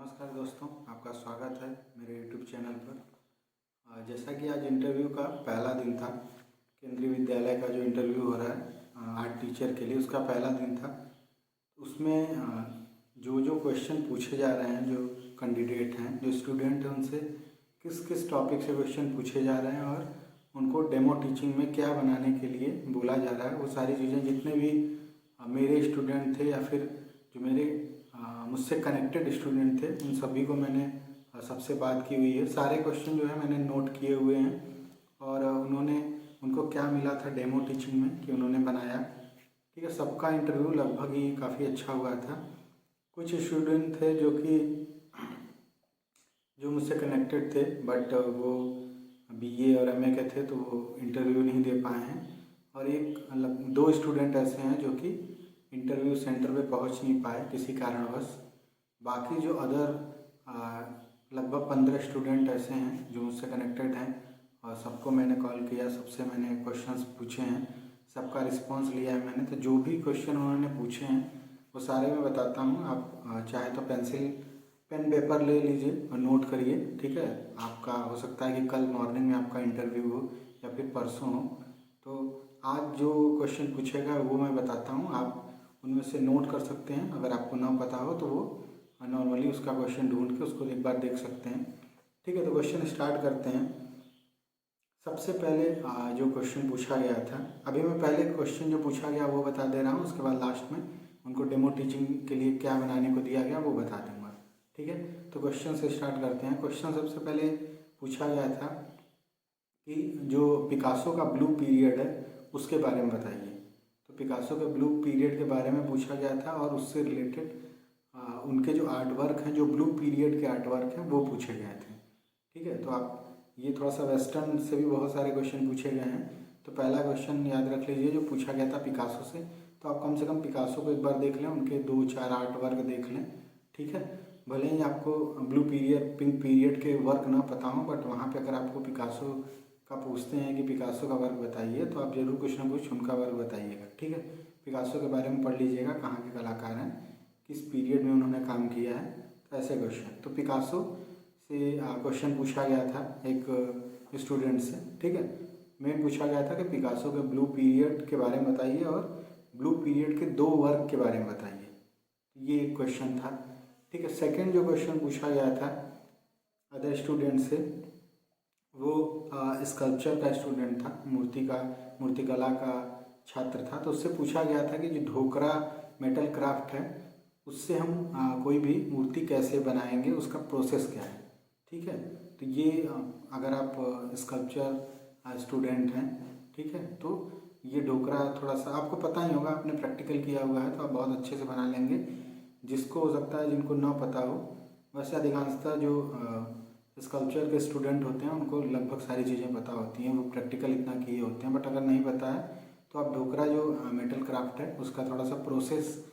नमस्कार दोस्तों, आपका स्वागत है मेरे YouTube चैनल पर। जैसा कि आज इंटरव्यू का पहला दिन था, केंद्रीय विद्यालय का जो इंटरव्यू हो रहा है आर्ट टीचर के लिए, उसका पहला दिन था। उसमें जो जो क्वेश्चन पूछे जा रहे हैं, जो कैंडिडेट हैं, जो स्टूडेंट हैं, उनसे किस किस टॉपिक से क्वेश्चन पूछे जा रहे हैं और उनको डेमो टीचिंग में क्या बनाने के लिए बोला जा रहा है, वो सारी चीज़ें जितने भी मेरे स्टूडेंट थे या फिर जो मेरे मुझसे कनेक्टेड स्टूडेंट थे, उन सभी को मैंने सबसे बात की हुई है। सारे क्वेश्चन जो है मैंने नोट किए हुए हैं और उनको क्या मिला था डेमो टीचिंग में कि उन्होंने बनाया। ठीक है, सबका इंटरव्यू लगभग ही काफ़ी अच्छा हुआ था। कुछ स्टूडेंट थे जो मुझसे कनेक्टेड थे, बट वो बीए और एमए के थे, तो वो इंटरव्यू नहीं दे पाए हैं। और दो स्टूडेंट ऐसे हैं जो कि इंटरव्यू सेंटर पे पहुंच नहीं पाए किसी कारणवश। बाकी जो अदर लगभग 15 स्टूडेंट ऐसे हैं जो मुझसे कनेक्टेड हैं और सबको मैंने कॉल किया, सबसे मैंने क्वेश्चंस पूछे हैं, सबका रिस्पांस लिया है मैंने। तो जो भी क्वेश्चन उन्होंने पूछे हैं वो सारे मैं बताता हूँ। आप चाहे तो पेन पेपर ले लीजिए और नोट करिए। ठीक है, आपका हो सकता है कि कल मॉर्निंग में आपका इंटरव्यू हो या फिर परसों हो, तो आज जो क्वेश्चन पूछेगा वो मैं बताता हूँ। आप उनमें से नोट कर सकते हैं। अगर आपको ना पता हो तो वो नॉर्मली उसका क्वेश्चन ढूंढ के उसको एक बार देख सकते हैं। ठीक है, तो क्वेश्चन स्टार्ट करते हैं। सबसे पहले जो क्वेश्चन पूछा गया था, अभी मैं पहले क्वेश्चन जो पूछा गया वो बता दे रहा हूँ, उसके बाद लास्ट में उनको डेमो टीचिंग के लिए क्या बनाने को दिया गया वो बता दूँगा। ठीक है, तो क्वेश्चन से स्टार्ट करते हैं। क्वेश्चन सबसे पहले पूछा गया था कि जो पिकासो का ब्लू पीरियड है उसके बारे में बताइए। तो पिकासो के ब्लू पीरियड के बारे में पूछा गया था और उससे रिलेटेड उनके जो आर्ट वर्क हैं, जो ब्लू पीरियड के आर्ट वर्क हैं, वो पूछे गए थे। ठीक है, तो आप ये थोड़ा सा वेस्टर्न से भी बहुत सारे क्वेश्चन पूछे गए हैं। तो पहला क्वेश्चन याद रख लीजिए जो पूछा गया था पिकासो से। तो आप कम से कम पिकासो को एक बार देख लें, उनके 2-4 आर्ट वर्क देख लें। ठीक है, भले ही आपको ब्लू पीरियड, पिंक पीरियड के वर्क ना पता हो, बट वहाँ पे अगर आपको पिकासो का पूछते हैं कि पिकासो का वर्क बताइए, तो आप जरूर कुछ ना कुछ उनका वर्क बताइएगा। ठीक है, पिकासो के बारे में पढ़ लीजिएगा, कहाँ के कलाकार हैं, किस पीरियड में उन्होंने काम किया है। तो ऐसे क्वेश्चन, तो पिकासो से क्वेश्चन पूछा गया था एक स्टूडेंट से। ठीक है, मेन पूछा गया था कि पिकासो के ब्लू पीरियड के बारे में बताइए और ब्लू पीरियड के 2 वर्क के बारे में बताइए। ये एक क्वेश्चन था। ठीक है, सेकंड जो क्वेश्चन पूछा गया था अदर स्टूडेंट से, वो स्कल्पचर का स्टूडेंट था, मूर्तिकला का छात्र था। तो उससे पूछा गया था कि जो ढोकरा मेटल क्राफ्ट है उससे हम कोई भी मूर्ति कैसे बनाएंगे, उसका प्रोसेस क्या है। ठीक है, तो ये अगर आप स्कल्पचर स्टूडेंट हैं, ठीक है, तो ये ढोकरा थोड़ा सा आपको पता ही होगा, आपने प्रैक्टिकल किया हुआ है तो आप बहुत अच्छे से बना लेंगे। जिसको हो सकता है, जिनको ना पता हो, वैसे अधिकांशतः जो स्कल्पचर के स्टूडेंट होते हैं उनको लगभग सारी चीज़ें पता होती हैं, वो प्रैक्टिकल इतना किए होते हैं। बट अगर नहीं पता है तो आप ढोकरा जो मेटल क्राफ्ट है उसका थोड़ा सा प्रोसेस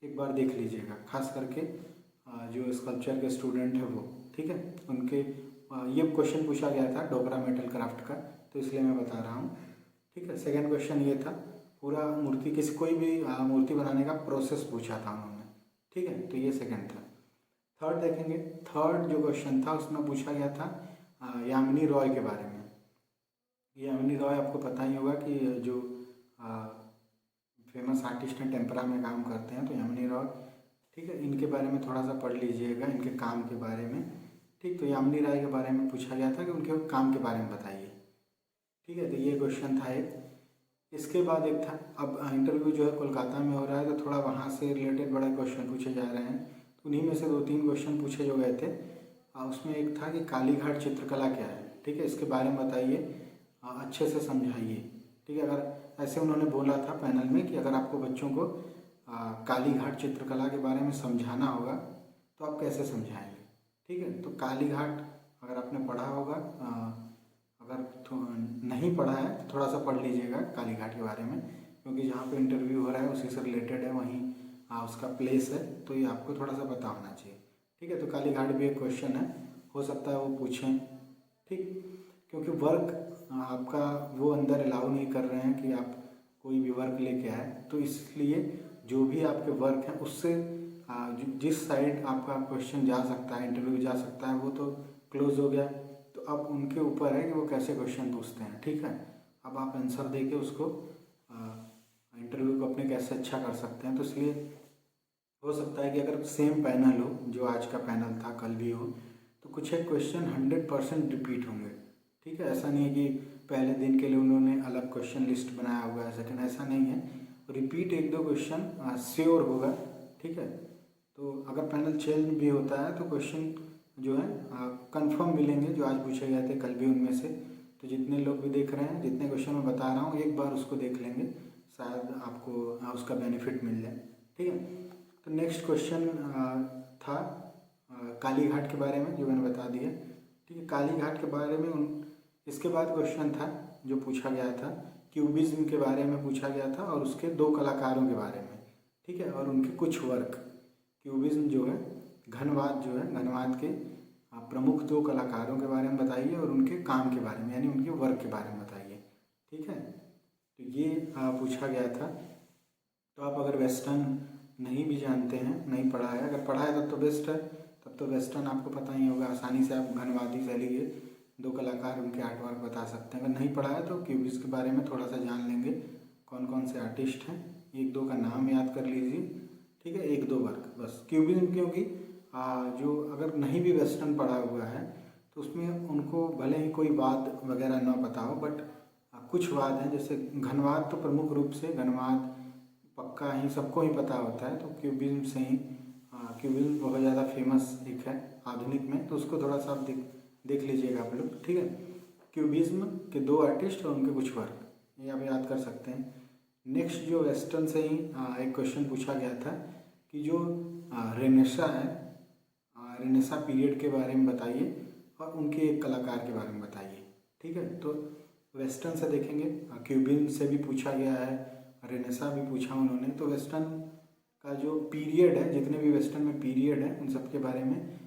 एक बार देख लीजिएगा, खास करके जो स्कल्पचर के स्टूडेंट है वो। ठीक है, उनके ये क्वेश्चन पूछा गया था ढोकरा मेटल क्राफ्ट का, तो इसलिए मैं बता रहा हूँ। ठीक है, सेकंड क्वेश्चन ये था, पूरा मूर्ति कोई भी मूर्ति बनाने का प्रोसेस पूछा था उन्होंने। ठीक है, तो ये सेकंड था। थर्ड देखेंगे, थर्ड जो क्वेश्चन था उसमें पूछा गया था यामिनी रॉय के बारे में। यामिनी रॉय आपको पता ही होगा कि जो फेमस आर्टिस्ट हैं, टेम्परा में काम करते हैं, तो यामिनी रॉय। ठीक है, इनके बारे में थोड़ा सा पढ़ लीजिएगा, इनके काम के बारे में। ठीक, तो यामिनी राय के बारे में पूछा गया था कि उनके काम के बारे में बताइए। ठीक है, तो ये क्वेश्चन था एक। इसके बाद एक था, अब इंटरव्यू जो है कोलकाता में हो रहा है तो थोड़ा वहाँ से रिलेटेड बड़े क्वेश्चन पूछे जा रहे हैं। तो उन्हीं में से 2-3 क्वेश्चन पूछे जो गए थे। उसमें एक था कि कालीघाट चित्रकला क्या है। ठीक है, इसके बारे में बताइए, अच्छे से समझाइए। ठीक है, अगर ऐसे उन्होंने बोला था पैनल में कि अगर आपको बच्चों को कालीघाट चित्रकला के बारे में समझाना होगा तो आप कैसे समझाएंगे। ठीक है, तो कालीघाट अगर आपने पढ़ा होगा, अगर नहीं पढ़ा है तो थोड़ा सा पढ़ लीजिएगा कालीघाट के बारे में, क्योंकि जहाँ पे इंटरव्यू हो रहा है उसी से रिलेटेड है, वहीं उसका प्लेस है, तो ये आपको थोड़ा सा पता होना चाहिए। ठीक है, तो कालीघाट भी एक क्वेश्चन है, हो सकता है वो पूछें। ठीक, क्योंकि वर्क आपका वो अंदर अलाउ नहीं कर रहे हैं कि आप कोई भी वर्क लेके आए, तो इसलिए जो भी आपके वर्क हैं उससे जिस साइड आपका क्वेश्चन जा सकता है, इंटरव्यू जा सकता है, वो तो क्लोज हो गया। तो अब उनके ऊपर है कि वो कैसे क्वेश्चन पूछते हैं, ठीक है। अब आप आंसर दे के उसको इंटरव्यू को अपने कैसे अच्छा कर सकते हैं। तो इसलिए हो सकता है कि अगर सेम पैनल हो, जो आज का पैनल था कल भी हो, तो कुछ एक क्वेश्चन 100% रिपीट होंगे, ठीक है। ऐसा नहीं है कि पहले दिन के लिए उन्होंने अलग क्वेश्चन लिस्ट बनाया होगा, सेकेंड, ऐसा नहीं है। रिपीट एक दो क्वेश्चन श्योर होगा, ठीक है। तो अगर पैनल चेंज भी होता है तो क्वेश्चन जो है कंफर्म मिलेंगे, जो आज पूछे गए थे कल भी उनमें से। तो जितने लोग भी देख रहे हैं, जितने क्वेश्चन मैं बता रहा हूँ, एक बार उसको देख लेंगे, शायद आपको उसका बेनिफिट मिल जाए, ठीक है। तो नेक्स्ट क्वेश्चन था काली घाट के बारे में, जो मैंने बता दिया, ठीक है। काली घाट के बारे में इसके बाद क्वेश्चन था जो पूछा गया था, क्यूबिज्म के बारे में पूछा गया था और उसके दो कलाकारों के बारे में, ठीक है, और उनके कुछ वर्क। क्यूबिज्म जो है घनवाद, जो है घनवाद के प्रमुख दो कलाकारों के बारे में बताइए और उनके काम के बारे में, यानी उनके वर्क के बारे में बताइए, ठीक है। तो ये पूछा गया था। तो आप अगर वेस्टर्न नहीं भी जानते हैं, नहीं पढ़ा है, अगर पढ़ा है तब तो बेस्ट है, तब तो वेस्टर्न आपको पता ही होगा, आसानी से आप घनवादी शैली के दो कलाकार, उनके आर्ट वर्क बता सकते हैं। अगर नहीं पढ़ा है तो क्यूबिज्म के बारे में थोड़ा सा जान लेंगे, कौन कौन से आर्टिस्ट हैं, एक दो का नाम याद कर लीजिए, ठीक है, एक दो वर्क बस। क्यूबिज्म क्योंकि जो अगर नहीं भी वेस्टर्न पढ़ा हुआ है तो उसमें उनको भले ही कोई वाद वगैरह ना पता हो, बट कुछ वाद हैं, जैसे घनवाद तो प्रमुख रूप से घनवाद पक्का ही सबको ही पता होता है, तो क्यूबिज्म से ही क्यूबिज्म बहुत ज़्यादा फेमस एक है आधुनिक में, तो उसको थोड़ा सा आप देख लीजिएगा आप लोग, ठीक है। क्यूबिज्म के दो आर्टिस्ट और उनके कुछ वर्क, ये आप याद कर सकते हैं। नेक्स्ट जो वेस्टर्न से ही एक क्वेश्चन पूछा गया था कि जो रेनेसा है, रेनेसा पीरियड के बारे में बताइए और उनके एक कलाकार के बारे में बताइए, ठीक है। तो वेस्टर्न से देखेंगे, क्यूबिज्म से भी पूछा गया है, रेनेसा भी पूछा उन्होंने। तो वेस्टर्न का जो पीरियड है, जितने भी वेस्टर्न में पीरियड है, उन सब के बारे में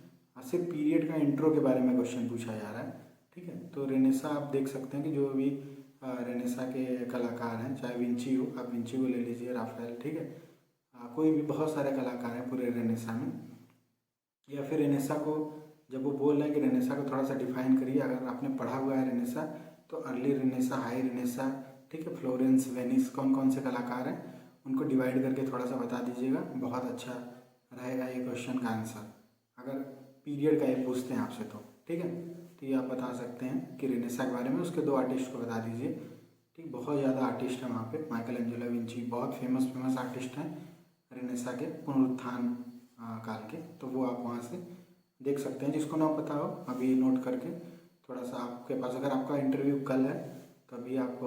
सिर्फ पीरियड का इंट्रो के बारे में क्वेश्चन पूछा जा रहा है, ठीक है। तो रेनेसा आप देख सकते हैं कि जो भी रेनेसा के कलाकार हैं, चाहे विंची हो, आप विंची को ले लीजिए, राफेल, ठीक है, कोई भी बहुत सारे कलाकार हैं पूरे रेनेसा में। या फिर रेनेसा को जब वो बोल रहे हैं कि रेनेसा को थोड़ा सा डिफाइन करिए, अगर आपने पढ़ा हुआ है रेनेसा, तो अर्ली रेनेसा, हाई रेनेसा, ठीक है, फ्लोरेंस, वेनिस, कौन कौन से कलाकार हैं उनको डिवाइड करके थोड़ा सा बता दीजिएगा, बहुत अच्छा रहेगा ये क्वेश्चन का आंसर, अगर पीरियड का ये पूछते हैं आपसे तो, ठीक है। तो ये आप बता सकते हैं कि रेनेसा के बारे में उसके दो आर्टिस्ट को बता दीजिए, ठीक। बहुत ज़्यादा आर्टिस्ट हैं वहाँ पे, माइकल एंजेलो, विंची, बहुत फेमस आर्टिस्ट हैं रेनेसा के पुनरुत्थान काल के, तो वो आप वहाँ से देख सकते हैं। जिसको ना पता हो अभी नोट करके थोड़ा सा आपके पास, अगर आपका इंटरव्यू कल है तो अभी आप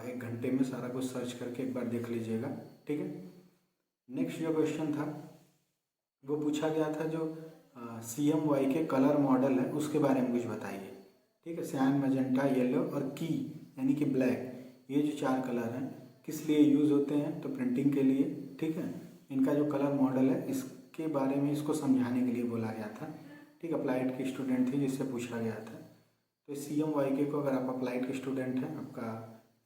1 घंटे में सारा कुछ सर्च करके एक बार देख लीजिएगा, ठीक है। नेक्स्ट जो क्वेश्चन था वो पूछा गया था, जो CMY के कलर मॉडल है उसके बारे में कुछ बताइए, ठीक है। सियान, मैजेंटा, येलो और की यानी कि ब्लैक, ये जो 4 कलर हैं किस लिए यूज़ होते हैं, तो प्रिंटिंग के लिए, ठीक है। इनका जो कलर मॉडल है इसके बारे में इसको समझाने के लिए बोला गया था, ठीक। अप्लाइड की स्टूडेंट थी जिससे पूछा गया था। तो CMYK को, अगर आप अप्लाइड के स्टूडेंट हैं, आपका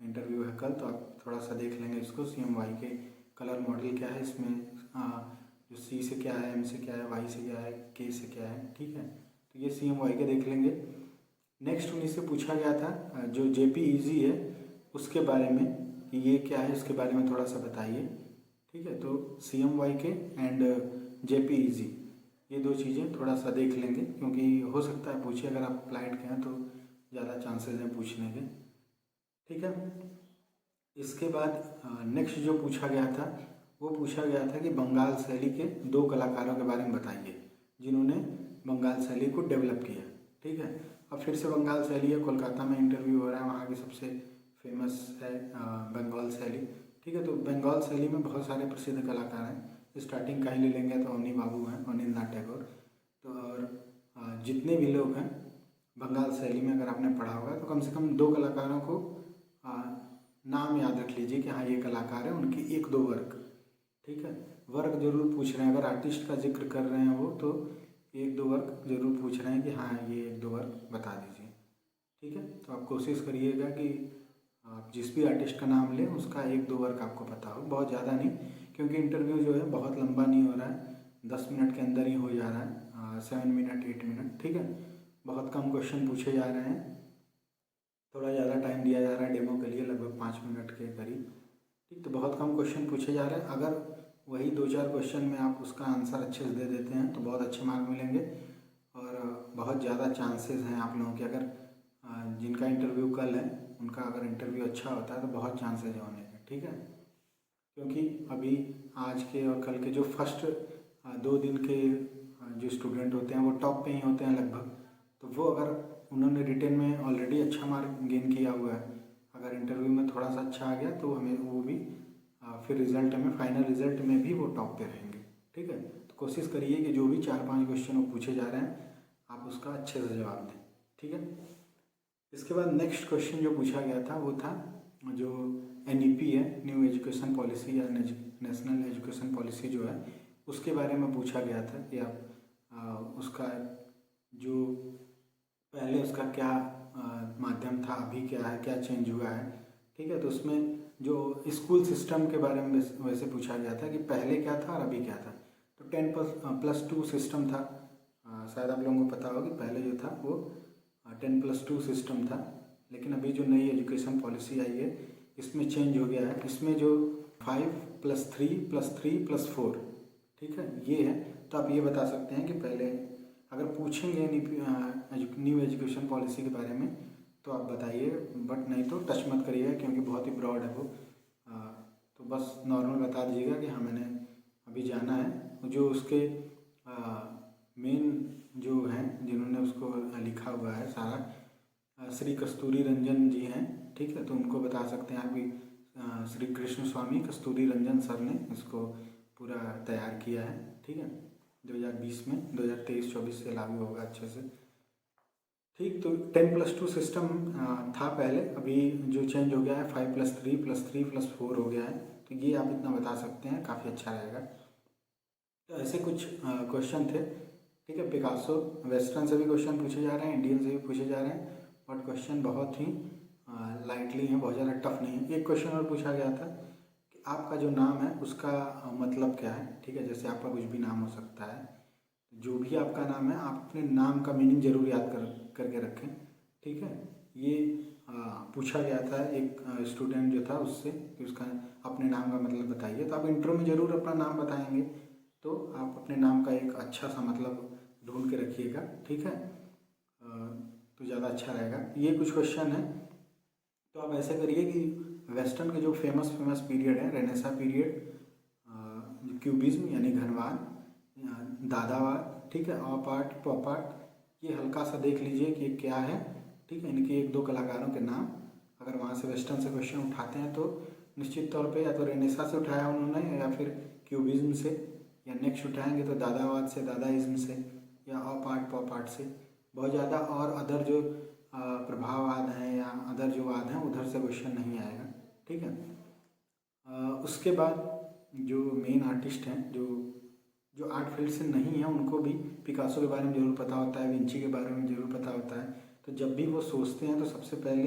इंटरव्यू है कल, तो आप थोड़ा सा देख लेंगे इसको, CMYK कलर मॉडल क्या है, इसमें जो C से क्या है, M से क्या है, Y से क्या है, K से क्या है, ठीक है। तो ये CMYK देख लेंगे। नेक्स्ट उन्हीं से पूछा गया था जो JPEG है उसके बारे में, कि ये क्या है, इसके बारे में थोड़ा सा बताइए, ठीक है। तो CMYK एंड JPEG, ये दो चीज़ें थोड़ा सा देख लेंगे, क्योंकि हो सकता है पूछे, अगर आप अप्लाइड के हैं तो ज़्यादा चांसेस हैं पूछने के, ठीक है। इसके बाद नेक्स्ट जो पूछा गया था वो पूछा गया था कि बंगाल शैली के 2 कलाकारों के बारे में बताइए जिन्होंने बंगाल शैली को डेवलप किया, ठीक है। अब फिर से बंगाल शैली है, कोलकाता में इंटरव्यू हो रहा है, वहाँ की सबसे फेमस है बंगाल शैली, ठीक है। तो बंगाल शैली में बहुत सारे प्रसिद्ध कलाकार हैं, स्टार्टिंग का ही ले लेंगे तो अवनी बाबू हैं, अवनींद्रनाथ टैगोर, तो और जितने भी लोग हैं बंगाल शैली में, अगर आपने पढ़ा होगा तो कम से कम 2 कलाकारों को नाम याद रख लीजिए कि हाँ ये कलाकार है, उनकी 1-2 वर्क, ठीक है। वर्क जरूर पूछ रहे हैं, अगर आर्टिस्ट का जिक्र कर रहे हैं वो, तो 1-2 वर्क जरूर पूछ रहे हैं कि हाँ ये 1-2 वर्क बता दीजिए, ठीक है। तो आप कोशिश करिएगा कि आप जिस भी आर्टिस्ट का नाम लें उसका 1-2 वर्क आपको पता हो, बहुत ज़्यादा नहीं, क्योंकि इंटरव्यू जो है बहुत लंबा नहीं हो रहा है, 10 मिनट के अंदर ही हो जा रहा है, 7 मिनट 8 मिनट, ठीक है। बहुत कम क्वेश्चन पूछे जा रहे हैं, थोड़ा ज़्यादा टाइम दिया जा रहा है डेमो के लिए, लगभग 5 मिनट के करीब, ठीक। तो बहुत कम क्वेश्चन पूछे जा रहे हैं, अगर वही 2-4 क्वेश्चन में आप उसका आंसर अच्छे से दे देते हैं तो बहुत अच्छे मार्क मिलेंगे, और बहुत ज़्यादा चांसेस हैं आप लोगों के, अगर जिनका इंटरव्यू कल है उनका अगर इंटरव्यू अच्छा होता है तो बहुत चांसेस है होने के, ठीक है। क्योंकि अभी आज के और कल के जो फर्स्ट 2 दिन के जो स्टूडेंट होते हैं वो टॉप पे ही होते हैं लगभग, तो वो अगर उन्होंने रिटेन में ऑलरेडी अच्छा मार्क गेन किया हुआ है, अगर इंटरव्यू में थोड़ा सा अच्छा आ गया तो हमें वो भी फिर रिजल्ट में, फाइनल रिजल्ट में भी वो टॉप पे रहेंगे, ठीक है। तो कोशिश करिए कि जो भी 4-5 क्वेश्चन वो पूछे जा रहे हैं आप उसका अच्छे से जवाब दें, ठीक है। इसके बाद नेक्स्ट क्वेश्चन जो पूछा गया था वो था जो NEP है, न्यू एजुकेशन पॉलिसी या नेशनल एजुकेशन पॉलिसी जो है उसके बारे में पूछा गया था कि आप उसका जो पहले उसका क्या माध्यम था, अभी क्या है, क्या चेंज हुआ है, ठीक है। तो उसमें जो स्कूल सिस्टम के बारे में वैसे पूछा गया था कि पहले क्या था और अभी क्या था। तो 10+2 सिस्टम था, शायद आप लोगों को पता होगा कि पहले जो था वो 10+2 सिस्टम था, लेकिन अभी जो नई एजुकेशन पॉलिसी आई है इसमें चेंज हो गया है, इसमें जो 5+3+3+4, ठीक है, ये है। तो आप ये बता सकते हैं कि पहले अगर पूछेंगे न्यू एजुकेशन पॉलिसी के बारे में तो आप बताइए, बट नहीं तो टच मत करिएगा क्योंकि बहुत ही ब्रॉड है वो, तो बस नॉर्मल बता दीजिएगा कि हाँ मैंने अभी जाना है। जो उसके मेन जो हैं जिन्होंने उसको लिखा हुआ है सारा, श्री कस्तूरी रंजन जी हैं, ठीक है। तो उनको बता सकते हैं आप कि श्री कृष्ण स्वामी कस्तूरी रंजन सर ने इसको पूरा तैयार किया है, ठीक है। 2020 में 2023-24 से लागू होगा अच्छे से, ठीक। तो 10+2 सिस्टम था पहले, अभी जो चेंज हो गया है 5+3+3+4 हो गया है। तो ये आप इतना बता सकते हैं, काफ़ी अच्छा रहेगा। तो ऐसे कुछ क्वेश्चन थे, ठीक है। पिकासो वेस्टर्न से भी क्वेश्चन पूछे जा रहे हैं, इंडियन से भी पूछे जा रहे हैं, बट क्वेश्चन बहुत ही लाइटली हैं, बहुत ज़्यादा टफ नहीं है। एक क्वेश्चन और पूछा गया था कि आपका जो नाम है उसका मतलब क्या है, ठीक है। जैसे आपका कुछ भी नाम हो सकता है, जो भी आपका नाम है आप अपने नाम का मीनिंग जरूर याद करके रखें, ठीक है। ये पूछा गया था एक स्टूडेंट जो था उससे कि उसका अपने नाम का मतलब बताइए। तो आप इंट्रो में ज़रूर अपना नाम बताएंगे, तो आप अपने नाम का एक अच्छा सा मतलब ढूंढ के रखिएगा, ठीक है। तो ज़्यादा अच्छा रहेगा। ये कुछ क्वेश्चन है, तो आप ऐसे करिए कि वेस्टर्न के जो फेमस पीरियड है, रेनेसा पीरियड, क्यूबिज्म यानी घनवाद, दादावाद, ठीक है, ऑप आर्ट, पॉप आर्ट, ये हल्का सा देख लीजिए कि ये क्या है, ठीक है। इनके 1-2 कलाकारों के नाम अगर वहाँ से वेस्टर्न से क्वेश्चन उठाते हैं तो निश्चित तौर पे या तो रेनेसा से उठाया उन्होंने, या फिर क्यूबिज्म से, या नेक्स्ट उठाएंगे तो दादावाद से, दादाइज्म से, या ऑप आर्ट, पॉप आर्ट से। बहुत ज़्यादा और अदर जो प्रभाववाद हैं या अदर जो वाद हैं उधर से क्वेश्चन नहीं आएगा, ठीक है। उसके बाद जो मेन आर्टिस्ट हैं, जो आर्ट फील्ड से नहीं है, उनको भी पिकासो के बारे में ज़रूर पता होता है, विंची के बारे में ज़रूर पता होता है। तो जब भी वो सोचते हैं तो सबसे पहले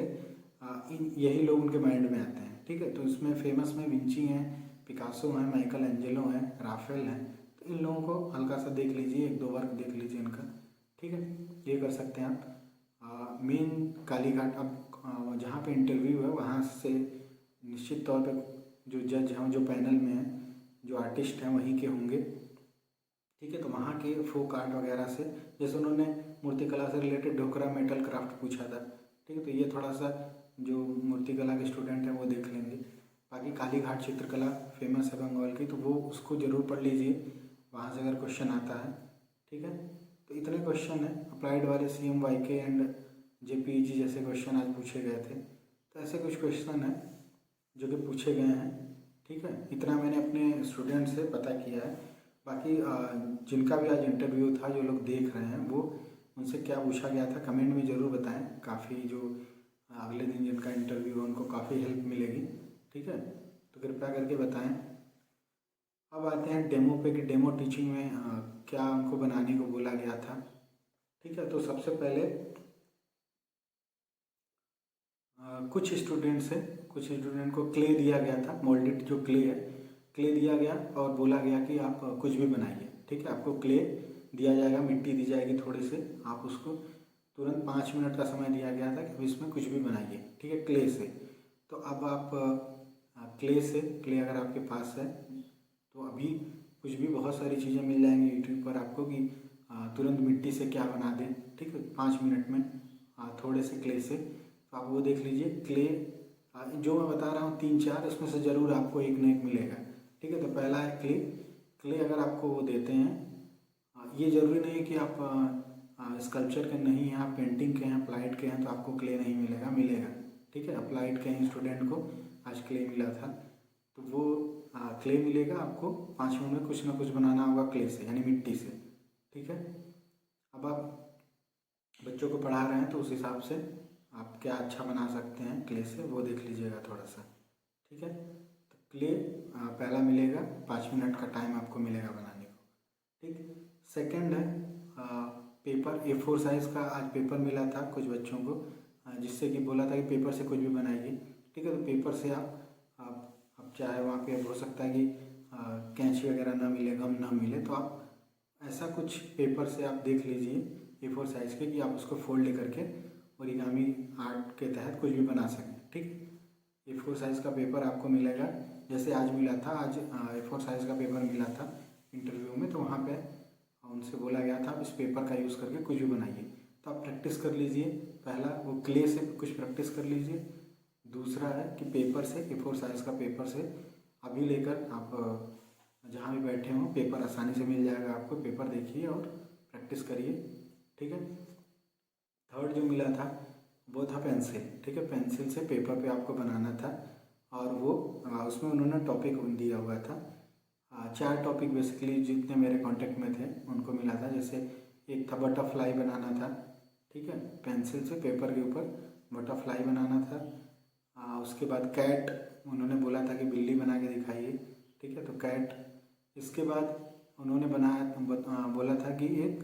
यही लोग उनके माइंड में आते हैं, ठीक है। तो इसमें फेमस में विंची हैं, पिकासो हैं, माइकल एंजेलो हैं, राफेल हैं। तो इन लोगों को हल्का सा देख लीजिए, 1-2 वर्क देख लीजिए इनका, ठीक है। ये कर सकते हैं आप। मेन कालीघाट, अब जहाँ पे इंटरव्यू है वहाँ से निश्चित तौर पे जो जज हैं, जो पैनल में हैं, जो आर्टिस्ट हैं वहीं के होंगे, ठीक है। तो वहाँ के फोक आर्ट वगैरह से, जैसे उन्होंने मूर्तिकला से रिलेटेड ढोकरा मेटल क्राफ्ट पूछा था, ठीक है। तो ये थोड़ा सा जो मूर्तिकला के स्टूडेंट हैं वो देख लेंगे। बाकी कालीघाट चित्रकला फेमस है बंगाल की, तो वो उसको ज़रूर पढ़ लीजिए, वहाँ से अगर क्वेश्चन आता है, ठीक है। तो इतने क्वेश्चन हैं। अप्लाइड वाले CM YK एंड JPEG जैसे क्वेश्चन आज पूछे गए थे। तो ऐसे कुछ क्वेश्चन हैं जो कि पूछे गए हैं, ठीक है। इतना मैंने अपने स्टूडेंट से पता किया है। बाकी जिनका भी आज इंटरव्यू था, जो लोग देख रहे हैं, वो उनसे क्या पूछा गया था कमेंट में ज़रूर बताएं। काफ़ी जो अगले दिन जिनका इंटरव्यू है उनको काफ़ी हेल्प मिलेगी, ठीक है। तो कृपया करके बताएं। अब आते हैं डेमो पे कि डेमो टीचिंग में क्या उनको बनाने को बोला गया था, ठीक है। तो सबसे पहले कुछ स्टूडेंट को क्ले दिया गया था, मोल्डेड जो क्ले है, क्ले दिया गया और बोला गया कि आप कुछ भी बनाइए। ठीक है, आपको क्ले दिया जाएगा, मिट्टी दी जाएगी थोड़ी से, आप उसको तुरंत 5 मिनट का समय दिया गया था कि इसमें कुछ भी बनाइए। ठीक है, क्ले से। तो अब आप क्ले अगर आपके पास है तो अभी कुछ भी बहुत सारी चीज़ें मिल जाएंगी यूट्यूब पर आपको कि तुरंत मिट्टी से क्या बना दें। ठीक है, 5 मिनट में थोड़े से क्ले से, तो आप वो देख लीजिए। क्ले जो मैं बता रहा हूँ 3-4, इसमें से ज़रूर आपको एक न एक मिलेगा। ठीक है, तो पहला है क्ले। क्ले अगर आपको वो देते हैं, ये ज़रूरी नहीं है कि आप स्कल्पचर के नहीं हैं, आप पेंटिंग के हैं, अप्लाइड के हैं, तो आपको क्ले नहीं मिलेगा, मिलेगा। ठीक है, अप्लाइड के हैं स्टूडेंट को आज क्ले मिला था, तो वो क्ले मिलेगा आपको। 5 मिनट में कुछ ना कुछ बनाना होगा क्ले से, यानी मिट्टी से। ठीक है, अब आप बच्चों को पढ़ा रहे हैं तो उस हिसाब से आप क्या अच्छा बना सकते हैं क्ले से, वो देख लीजिएगा थोड़ा सा। ठीक है, तो क्ले पहला मिलेगा, 5 मिनट का टाइम आपको मिलेगा बनाने को। ठीक, सेकंड है पेपर। A4 साइज़ का आज पेपर मिला था कुछ बच्चों को, जिससे कि बोला था कि पेपर से कुछ भी बनाइए। ठीक है, तो पेपर से आप चाहे वहाँ पे हो सकता है कि कैंची वगैरह ना मिले, गम ना मिले, तो आप ऐसा कुछ पेपर से आप देख लीजिए A4 साइज़ के कि आप उसको फोल्ड करके ओरिगामी आर्ट के तहत कुछ भी बना सकें। ठीक, A4 साइज़ का पेपर आपको मिलेगा, जैसे आज मिला था। आज A4 साइज़ का पेपर मिला था इंटरव्यू में, तो वहाँ पे उनसे बोला गया था आप इस पेपर का यूज़ करके कुछ भी बनाइए। तो आप प्रैक्टिस कर लीजिए। पहला वो क्ले से कुछ प्रैक्टिस कर लीजिए। दूसरा है कि पेपर से, A4 साइज़ का पेपर से अभी लेकर आप जहाँ भी बैठे हों, पेपर आसानी से मिल जाएगा आपको। पेपर देखिए और प्रैक्टिस करिए। ठीक है, थर्ड जो मिला था वो था पेंसिल। ठीक है, पेंसिल से पेपर पे आपको बनाना था, और वो उसमें उन्होंने टॉपिक दिया हुआ था। 4 टॉपिक बेसिकली जितने मेरे कांटेक्ट में थे उनको मिला था। जैसे एक था बटरफ्लाई बनाना था। ठीक है, पेंसिल से पेपर के ऊपर बटरफ्लाई बनाना था। उसके बाद कैट, उन्होंने बोला था कि बिल्ली बना के दिखाइए। ठीक है, तो कैट। इसके बाद उन्होंने बोला था कि एक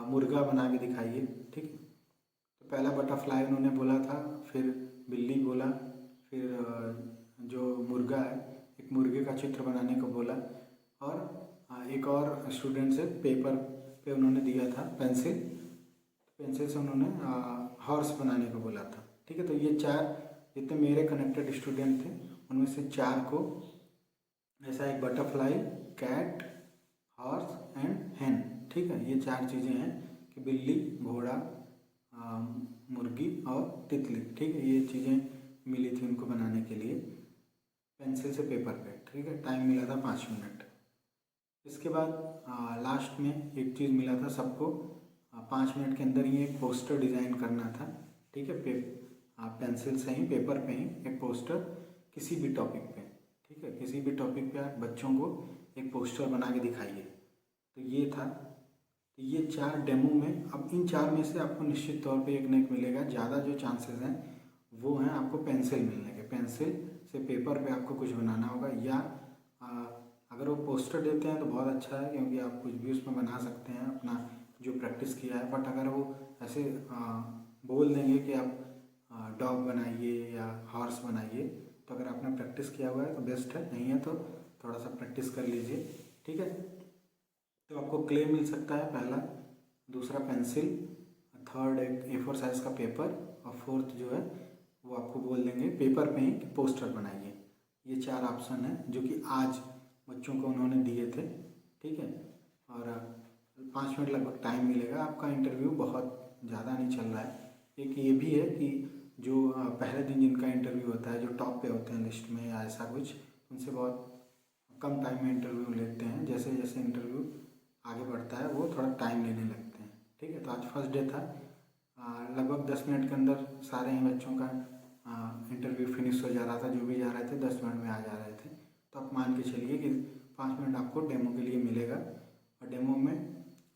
मुर्गा बना के दिखाइए। ठीक, तो पहला बटरफ्लाई उन्होंने बोला था, फिर बिल्ली बोला, फिर जो मुर्गा है, एक मुर्गे का चित्र बनाने को बोला, और एक और स्टूडेंट से पेपर पे उन्होंने दिया था पेंसिल। पेंसिल से उन्होंने हॉर्स बनाने को बोला था। ठीक है, तो ये 4 जितने मेरे कनेक्टेड स्टूडेंट थे उनमें से 4 को ऐसा एक butterfly, cat, horse and hen. ठीक है, ये 4 चीज़ें हैं कि बिल्ली, घोड़ा, मुर्गी और तितली। ठीक है, ये चीज़ें मिली थी उनको बनाने के लिए पेंसिल से पेपर पे। ठीक है, टाइम मिला था 5 मिनट। इसके बाद लास्ट में एक चीज़ मिला था सबको, 5 मिनट के अंदर ही एक पोस्टर डिज़ाइन करना था। ठीक है, पेंसिल से ही, पेपर पे ही एक पोस्टर किसी भी टॉपिक पे। ठीक है, किसी भी टॉपिक पे आप बच्चों को एक पोस्टर बना के दिखाइए। तो ये था, तो ये 4 डेमो में, अब इन 4 में से आपको निश्चित तौर पे एक न एक मिलेगा। ज़्यादा जो चांसेस हैं वो हैं आपको पेंसिल मिलने के। पेंसिल से पेपर पे आपको कुछ बनाना होगा, या अगर वो पोस्टर देते हैं तो बहुत अच्छा है, क्योंकि आप कुछ भी उसमें बना सकते हैं अपना जो प्रैक्टिस किया है। बट अगर वो ऐसे बोल देंगे कि आप डॉग बनाइए या हॉर्स बनाइए, तो अगर आपने प्रैक्टिस किया हुआ है तो बेस्ट है, नहीं है तो थोड़ा सा प्रैक्टिस कर लीजिए। ठीक है, तो आपको क्ले मिल सकता है पहला, दूसरा पेंसिल, थर्ड एक A4 साइज़ का पेपर, और फोर्थ जो है वो आपको बोल देंगे पेपर पे ही पोस्टर बनाइए। ये 4 ऑप्शन है जो कि आज बच्चों को उन्होंने दिए थे। ठीक है, और 5 मिनट लगभग टाइम मिलेगा। आपका इंटरव्यू बहुत ज़्यादा नहीं चल रहा है। एक ये भी है कि जो पहले दिन जिनका इंटरव्यू होता है, जो टॉप पे होते हैं लिस्ट में या ऐसा कुछ, उनसे बहुत कम टाइम में इंटरव्यू लेते हैं। जैसे जैसे इंटरव्यू आगे बढ़ता है वो थोड़ा टाइम लेने लगते हैं। ठीक है, तो आज फर्स्ट डे था, लगभग 10 मिनट के अंदर सारे ही बच्चों का इंटरव्यू फिनिश हो जा रहा था। जो भी जा रहे थे 10 मिनट में आ जा रहे थे। तो आप मान के चलिए कि 5 मिनट आपको डेमो के लिए मिलेगा, और डेमो में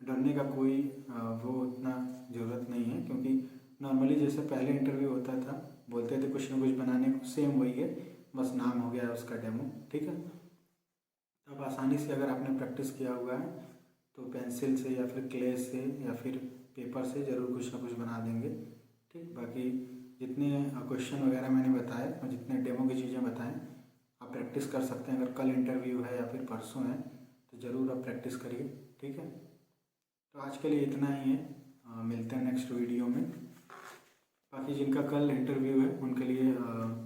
डरने का कोई वो उतना ज़रूरत नहीं है, क्योंकि नॉर्मली जैसे पहले इंटरव्यू होता था, बोलते थे कुछ ना कुछ बनाने को, सेम वही है, बस नाम हो गया है उसका डेमो। ठीक है, अब आसानी से अगर आपने प्रैक्टिस किया हुआ है तो पेंसिल से या फिर क्ले से या फिर पेपर से ज़रूर कुछ ना कुछ बना देंगे। ठीक, बाकी जितने क्वेश्चन वगैरह मैंने बताए और जितने डेमो की चीज़ें बताएं, आप आप प्रैक्टिस कर सकते हैं। अगर कल इंटरव्यू है या फिर परसों है तो ज़रूर आप प्रैक्टिस करिए, ठीक है। तो आज के लिए इतना ही है, मिलते हैं नेक्स्ट वीडियो में। बाकी जिनका कल इंटरव्यू है उनके लिए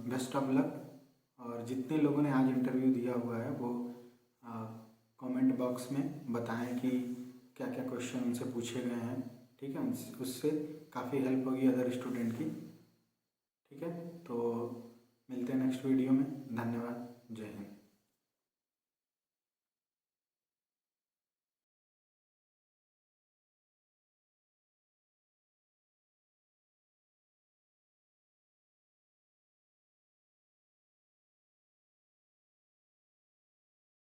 बेस्ट ऑफ लक, और जितने लोगों ने आज इंटरव्यू दिया हुआ है वो कमेंट बॉक्स में बताएं कि क्या क्या क्वेश्चन उनसे पूछे गए हैं, ठीक है। उससे काफ़ी हेल्प होगी अदर स्टूडेंट की, ठीक है। तो मिलते हैं नेक्स्ट वीडियो में। धन्यवाद। जय हिंद।